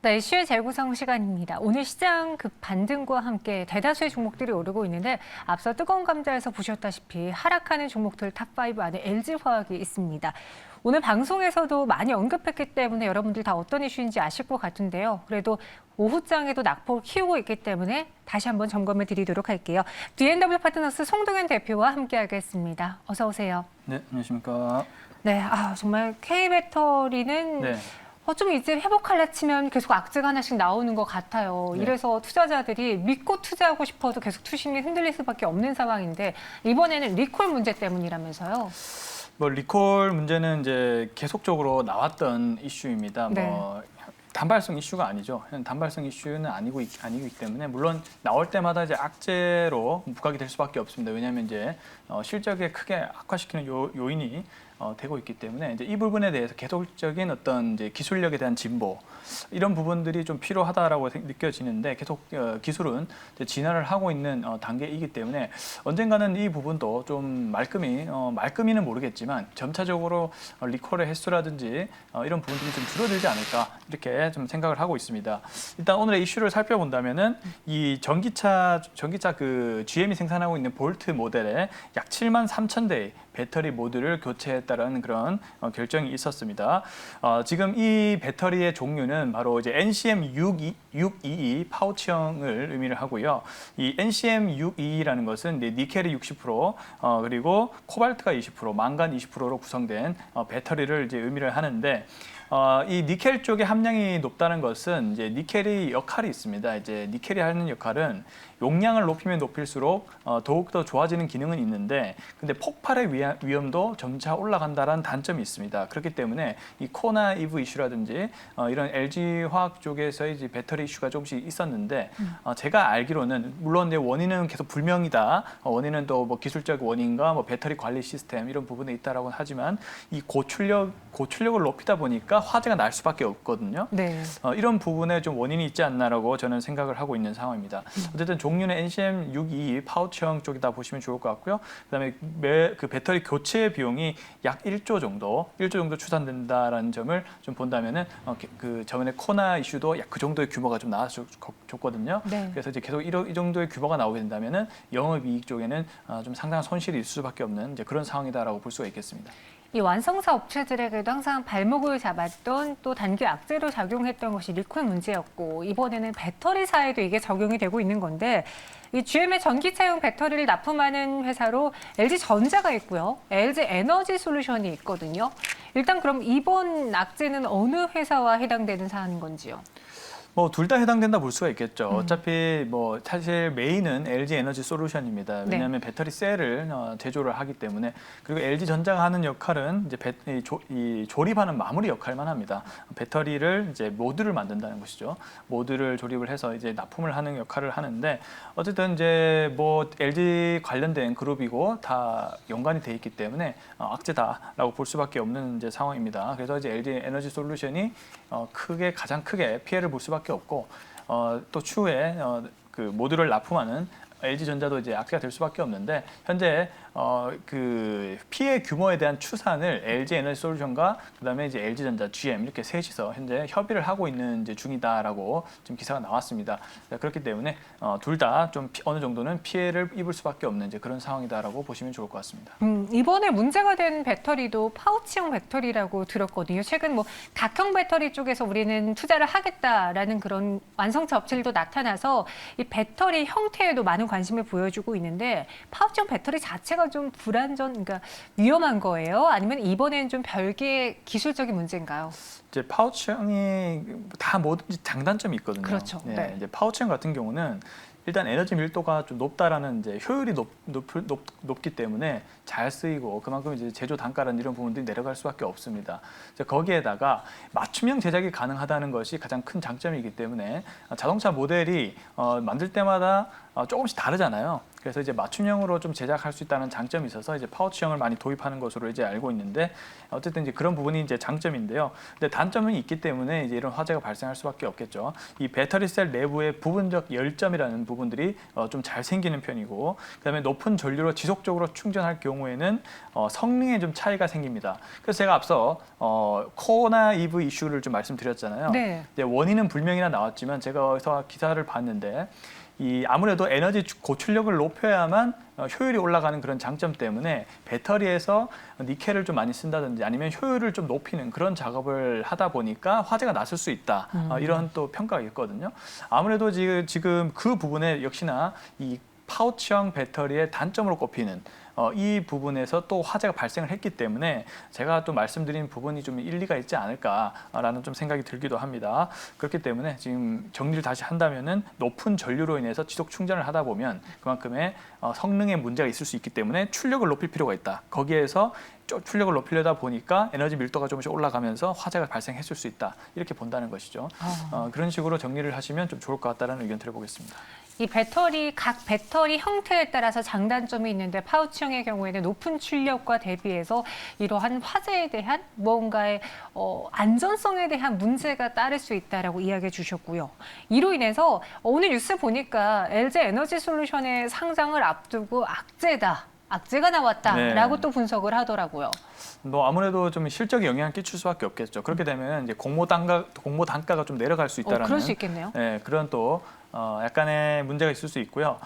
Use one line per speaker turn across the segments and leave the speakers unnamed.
네, 이슈의 재구성 시간입니다. 오늘 시장 급반등과 함께 대다수의 종목들이 오르고 있는데 앞서 뜨거운 감자에서 보셨다시피 하락하는 종목들 탑5 안에 LG화학이 있습니다. 오늘 방송에서도 많이 언급했기 때문에 여러분들 다 어떤 이슈인지 아실 것 같은데요. 그래도 오후장에도 낙폭을 키우고 있기 때문에 다시 한번 점검해 드리도록 할게요. D&W 파트너스 송동현 대표와 함께하겠습니다. 어서 오세요.
네, 안녕하십니까.
네, 정말 K배터리는
네.
좀 이제 회복할라 치면 계속 악재가 하나씩 나오는 것 같아요.
네.
이래서 투자자들이 믿고 투자하고 싶어도 계속 투심이 흔들릴 수밖에 없는 상황인데 이번에는 리콜 문제 때문이라면서요.
뭐 리콜 문제는 이제 계속적으로 나왔던 이슈입니다.
네.
뭐 단발성 이슈가 아니죠. 단발성 이슈는 아니기 때문에 물론 나올 때마다 이제 악재로 부각이 될 수밖에 없습니다. 왜냐하면 이제 실적에 크게 악화시키는 요인이 되고 있기 때문에 이제 이 부분에 대해서 계속적인 어떤 이제 기술력에 대한 진보 이런 부분들이 좀 필요하다라고 느껴지는데 계속 기술은 이제 진화를 하고 있는 단계이기 때문에 언젠가는 이 부분도 좀 말끔히는 모르겠지만 점차적으로 리콜의 횟수라든지 이런 부분들이 좀 줄어들지 않을까 이렇게 좀 생각을 하고 있습니다. 일단 오늘의 이슈를 살펴본다면은 이 전기차 그 GM이 생산하고 있는 볼트 모델에 약 7만 3천 대의 배터리 모듈을 교체했다라는 그런 결정이 있었습니다. 지금 이 배터리의 종류는 바로 이제 NCM622 파우치형을 의미를 하고요. 이 NCM622라는 것은 니켈이 60%, 그리고 코발트가 20%, 망간 20%로 구성된 배터리를 이제 의미를 하는데. 이 니켈 쪽의 함량이 높다는 것은 이제 니켈이 역할이 있습니다. 이제 니켈이 하는 역할은 용량을 높이면 높일수록 더욱더 좋아지는 기능은 있는데 근데 폭발의 위험도 점차 올라간다는 단점이 있습니다. 그렇기 때문에 이 코나 이브 이슈라든지 이런 LG 화학 쪽에서의 이제 배터리 이슈가 조금씩 있었는데 제가 알기로는 물론 이제 원인은 계속 불명이다. 원인은 또 뭐 기술적 원인과 뭐 배터리 관리 시스템 이런 부분에 있다라고 하지만 이 고출력을 높이다 보니까 화재가 날 수밖에 없거든요.
네.
이런 부분에 좀 원인이 있지 않나라고 저는 생각을 하고 있는 상황입니다. 어쨌든 종류는 NCM622 파우치형 쪽이다 보시면 좋을 것 같고요. 그다음에 그 배터리 교체 비용이 약 1조 정도 추산된다라는 점을 좀 본다면은 그 저번에 코나 이슈도 약 그 정도의 규모가 좀 나왔었거든요.
네.
그래서 이제 계속 이 정도의 규모가 나오게 된다면은 영업이익 쪽에는 좀 상당한 손실이 있을 수밖에 없는 이제 그런 상황이다라고 볼 수가 있겠습니다.
이 완성차 업체들에게도 항상 발목을 잡았던 또 단기 악재로 작용했던 것이 리콜 문제였고 이번에는 배터리사에도 이게 적용이 되고 있는 건데 이 GM의 전기차용 배터리를 납품하는 회사로 LG전자가 있고요. LG에너지 솔루션이 있거든요. 일단 그럼 이번 악재는 어느 회사와 해당되는 사안인 건지요?
뭐 둘 다 해당된다 볼 수가 있겠죠. 어차피 뭐 사실 메인은 LG 에너지 솔루션입니다. 왜냐하면 배터리 셀을 제조를 하기 때문에 그리고 LG 전자가 하는 역할은 이제 이 조립하는 마무리 역할만 합니다. 배터리를 이제 모듈을 만든다는 것이죠. 모듈을 조립을 해서 이제 납품을 하는 역할을 하는데 어쨌든 이제 뭐 LG 관련된 그룹이고 다 연관이 돼 있기 때문에 악재다라고 볼 수밖에 없는 이제 상황입니다. 그래서 이제 LG 에너지 솔루션이 가장 크게 피해를 볼 수밖에 없고 또 추후에 그 모듈을 납품하는 LG전자도 이제 악재가 될 수밖에 없는데 현재 그 피해 규모에 대한 추산을 LG 에너지 솔루션과 그다음에 이제 LG전자, GM 이렇게 셋이서 현재 협의를 하고 있는 이제 중이다라고 지금 기사가 나왔습니다. 그렇기 때문에 둘 다 좀 어느 정도는 피해를 입을 수밖에 없는 이제 그런 상황이다라고 보시면 좋을 것 같습니다.
이번에 문제가 된 배터리도 파우치형 배터리라고 들었거든요. 최근 뭐 각형 배터리 쪽에서 우리는 투자를 하겠다라는 그런 완성차 업체들도 나타나서 이 배터리 형태에도 많은 관심을 보여주고 있는데 파우치형 배터리 자체가 좀 그러니까 위험한 거예요? 아니면 이번엔 좀 별개의 기술적인 문제인가요?
이제 파우치형이 다 모든 장단점이 있거든요.
그렇죠. 네.
이제 파우치형 같은 경우는 일단 에너지 밀도가 좀 높다라는 이제 효율이 높기 때문에 잘 쓰이고 그만큼 이제 제조 단가라는 이런 부분들이 내려갈 수밖에 없습니다. 거기에다가 맞춤형 제작이 가능하다는 것이 가장 큰 장점이기 때문에 자동차 모델이 만들 때마다 조금씩 다르잖아요. 그래서 이제 맞춤형으로 좀 제작할 수 있다는 장점이 있어서 이제 파우치형을 많이 도입하는 것으로 이제 알고 있는데 어쨌든 이제 그런 부분이 이제 장점인데요. 근데 단점은 있기 때문에 이제 이런 화재가 발생할 수밖에 없겠죠. 이 배터리 셀 내부의 부분적 열점이라는 부분들이 좀 잘 생기는 편이고, 그다음에 높은 전류로 지속적으로 충전할 경우에는 성능에 좀 차이가 생깁니다. 그래서 제가 앞서 코나 EV 이슈를 좀 말씀드렸잖아요.
네.
이제 원인은 불명이나 나왔지만 제가 어디서 기사를 봤는데 아무래도 에너지 고출력을 높여야만 효율이 올라가는 그런 장점 때문에 배터리에서 니켈을 좀 많이 쓴다든지 아니면 효율을 좀 높이는 그런 작업을 하다 보니까 화재가 났을 수 있다. 이런 또 평가가 있거든요. 아무래도 지금 그 부분에 역시나 이 파우치형 배터리의 단점으로 꼽히는 이 부분에서 또 화재가 발생을 했기 때문에 제가 또 말씀드린 부분이 좀 일리가 있지 않을까라는 좀 생각이 들기도 합니다. 그렇기 때문에 지금 정리를 다시 한다면은 높은 전류로 인해서 지속 충전을 하다 보면 그만큼의 성능에 문제가 있을 수 있기 때문에 출력을 높일 필요가 있다. 거기에서 출력을 높이려다 보니까 에너지 밀도가 조금씩 올라가면서 화재가 발생했을 수 있다. 이렇게 본다는 것이죠. 그런 식으로 정리를 하시면 좀 좋을 것 같다는 의견 드려보겠습니다.
이 각 배터리 형태에 따라서 장단점이 있는데 파우치형의 경우에는 높은 출력과 대비해서 이러한 화재에 대한 무언가의 안전성에 대한 문제가 따를 수 있다라고 이야기해 주셨고요. 이로 인해서 오늘 뉴스 보니까 LG 에너지 솔루션의 상장을 앞두고 악재가 나왔다라고 또 분석을 하더라고요.
아무래도 좀 실적에 영향을 끼칠 수밖에 없겠죠. 그렇게 되면 이제 공모 단가가 좀 내려갈 수 있다라는
그럴 수 있겠네요.
그런 또 약간의 문제가 있을 수 있고요.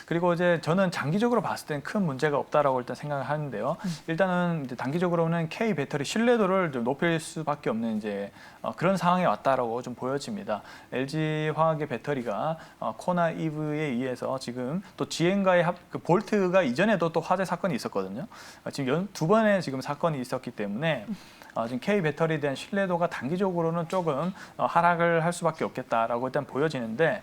그리고 이제 저는 장기적으로 봤을 땐 큰 문제가 없다라고 일단 생각을 하는데요. 일단은 이제 단기적으로는 K 배터리 신뢰도를 좀 높일 수밖에 없는 이제 그런 상황에 왔다라고 좀 보여집니다. LG 화학의 배터리가 코나 EV에 의해서 지금 또 GM과의 그 볼트가 이전에도 또 화재 사건이 있었거든요. 지금 두 번의 지금 사건이 있었기 때문에 지금 K 배터리에 대한 신뢰도가 단기적으로는 조금 하락을 할 수밖에 없겠다라고 일단 보여지는데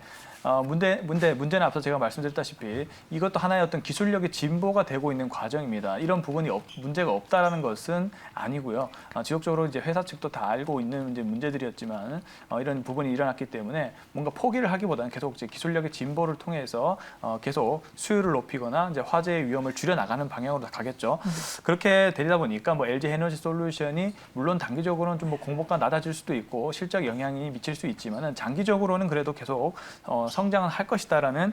문제는 앞서 제가 말씀드렸다시피 이것도 하나의 어떤 기술력의 진보가 되고 있는 과정입니다. 이런 부분이 문제가 없다라는 것은 아니고요. 지속적으로 이제 회사 측도 다 알고 있는 이제 문제들이었지만 이런 부분이 일어났기 때문에 뭔가 포기를 하기보다는 계속 이제 기술력의 진보를 통해서 계속 수율을 높이거나 이제 화재의 위험을 줄여 나가는 방향으로 가겠죠. 그렇게 되다 보니까 뭐 LG 에너지 솔루션이 물론 단기적으로는 좀 뭐 공모가 낮아질 수도 있고 실적 영향이 미칠 수 있지만은 장기적으로는 그래도 계속 성장은 할 것이다라는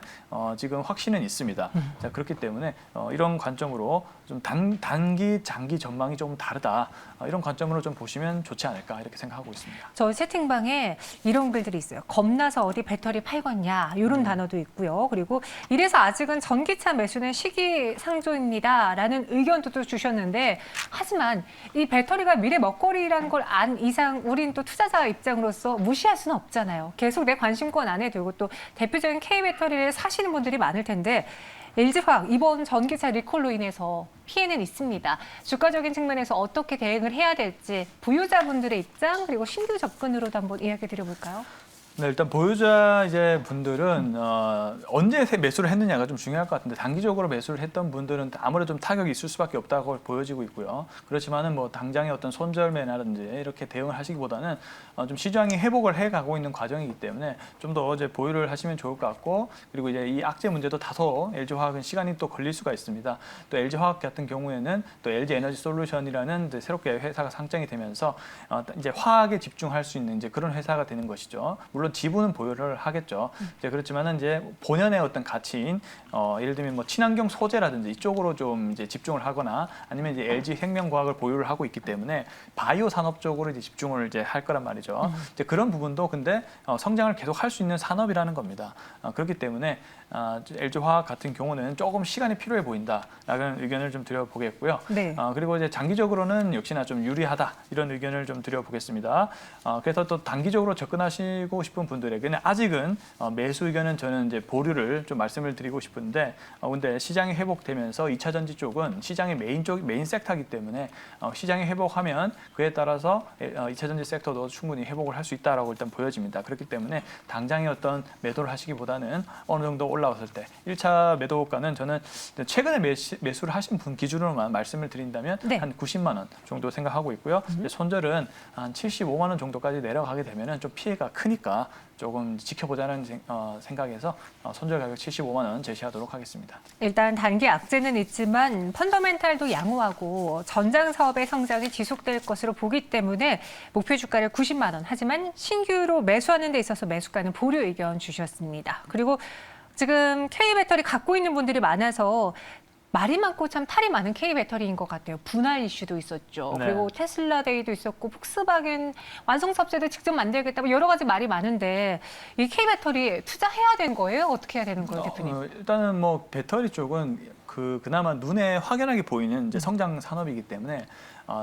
지금 확신은 있습니다. 자, 그렇기 때문에 이런 관점으로 좀 단기, 장기 전망이 좀 다르다. 이런 관점으로 좀 보시면 좋지 않을까 이렇게 생각하고 있습니다.
저 채팅방에 이런 글들이 있어요. 겁나서 어디 배터리 팔겠냐 이런 단어도 있고요. 그리고 이래서 아직은 전기차 매수는 시기상조입니다라는 의견도 또 주셨는데 하지만 이 배터리가 미래 먹거리라는 걸 안 이상 우린 또 투자자 입장으로서 무시할 수는 없잖아요. 계속 내 관심권 안에 들고 또 대표적인 K배터리를 사시는 분들이 많을 텐데 LG화학 이번 전기차 리콜로 인해서 피해는 있습니다. 주가적인 측면에서 어떻게 대응을 해야 될지 보유자분들의 입장 그리고 신규 접근으로도 한번 이야기 드려볼까요?
네, 일단 보유자 이제 분들은 언제 매수를 했느냐가 좀 중요할 것 같은데 단기적으로 매수를 했던 분들은 아무래도 좀 타격이 있을 수밖에 없다고 보여지고 있고요. 그렇지만은 뭐 당장의 어떤 손절매라든지 이렇게 대응을 하시기보다는 좀 시장이 회복을 해가고 있는 과정이기 때문에 좀 더 이제 보유를 하시면 좋을 것 같고 그리고 이제 이 악재 문제도 다소 LG화학은 시간이 또 걸릴 수가 있습니다. 또 LG화학 같은 경우에는 또 LG 에너지 솔루션이라는 이제 새롭게 회사가 상장이 되면서 이제 화학에 집중할 수 있는 이제 그런 회사가 되는 것이죠. 물론 지분은 보유를 하겠죠. 이제 그렇지만은 이제 본연의 어떤 가치인 예를 들면 뭐 친환경 소재라든지 이쪽으로 좀 이제 집중을 하거나 아니면 이제 LG 생명과학을 보유를 하고 있기 때문에 바이오 산업 쪽으로 이제 집중을 이제 할 거란 말이죠. 이제 그런 부분도 근데 성장을 계속 할 수 있는 산업이라는 겁니다. 그렇기 때문에 LG화학 같은 경우는 조금 시간이 필요해 보인다라는 의견을 좀 드려보겠고요.
네.
그리고 이제 장기적으로는 역시나 좀 유리하다 이런 의견을 좀 드려보겠습니다. 그래서 또 단기적으로 접근하시고 싶은 분들에게는 아직은 매수 의견은 저는 이제 보류를 좀 말씀을 드리고 싶은데 근데 시장이 회복되면서 2차 전지 쪽은 시장의 메인 섹터이기 때문에 시장이 회복하면 그에 따라서 2차 전지 sek터도 충분히 회복을 할 수 있다라고 일단 보여집니다. 그렇기 때문에 당장의 어떤 매도를 하시기보다는 어느 정도 올라왔을 때 1차 매도가는 저는 최근에 매수를 하신 분 기준으로만 말씀을 드린다면
네.
한 90만 원 정도 생각하고 있고요. 손절은 한 75만 원 정도까지 내려가게 되면 좀 피해가 크니까 조금 지켜보자는 생각에서 손절 가격 75만 원 제시하도록 하겠습니다.
일단 단기 악재는 있지만 펀더멘탈도 양호하고 전장 사업의 성장이 지속될 것으로 보기 때문에 목표 주가를 90만 원. 하지만 신규로 매수하는 데 있어서 매수가는 보류 의견 주셨습니다. 그리고 지금 K배터리 갖고 있는 분들이 많아서 말이 많고 참 탈이 많은 K배터리인 것 같아요. 분할 이슈도 있었죠.
네.
그리고 테슬라 데이도 있었고 폭스바겐 완성탑재도 직접 만들겠다. 뭐 여러 가지 말이 많은데 이 K배터리 투자해야 되는 거예요? 어떻게 해야 되는 거예요, 대표님?
일단은 뭐 배터리 쪽은 그나마 눈에 확연하게 보이는 이제 성장 산업이기 때문에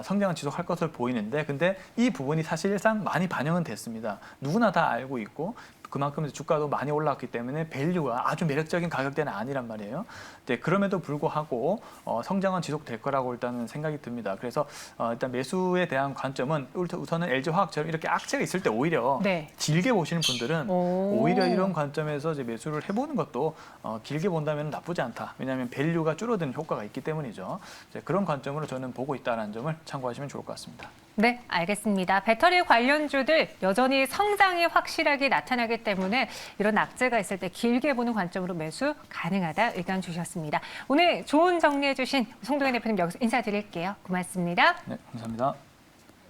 성장은 지속할 것으로 보이는데, 근데 이 부분이 사실상 많이 반영은 됐습니다. 누구나 다 알고 있고 그만큼 주가도 많이 올랐기 때문에 밸류가 아주 매력적인 가격대는 아니란 말이에요. 네, 그럼에도 불구하고 성장은 지속될 거라고 일단은 생각이 듭니다. 그래서 일단 매수에 대한 관점은 우선은 LG화학처럼 이렇게 악재가 있을 때 오히려
네.
길게 보시는 분들은
오.
오히려 이런 관점에서 이제 매수를 해보는 것도 길게 본다면 나쁘지 않다. 왜냐하면 밸류가 줄어드는 효과가 있기 때문이죠. 이제 그런 관점으로 저는 보고 있다는 점을 참고하시면 좋을 것 같습니다.
네, 알겠습니다. 배터리 관련주들 여전히 성장이 확실하게 나타나기 때문에 이런 악재가 있을 때 길게 보는 관점으로 매수 가능하다 의견 주셨습니다. 오늘 좋은 정리해 주신 송도현 대표님 여기서 인사드릴게요. 고맙습니다.
네, 감사합니다.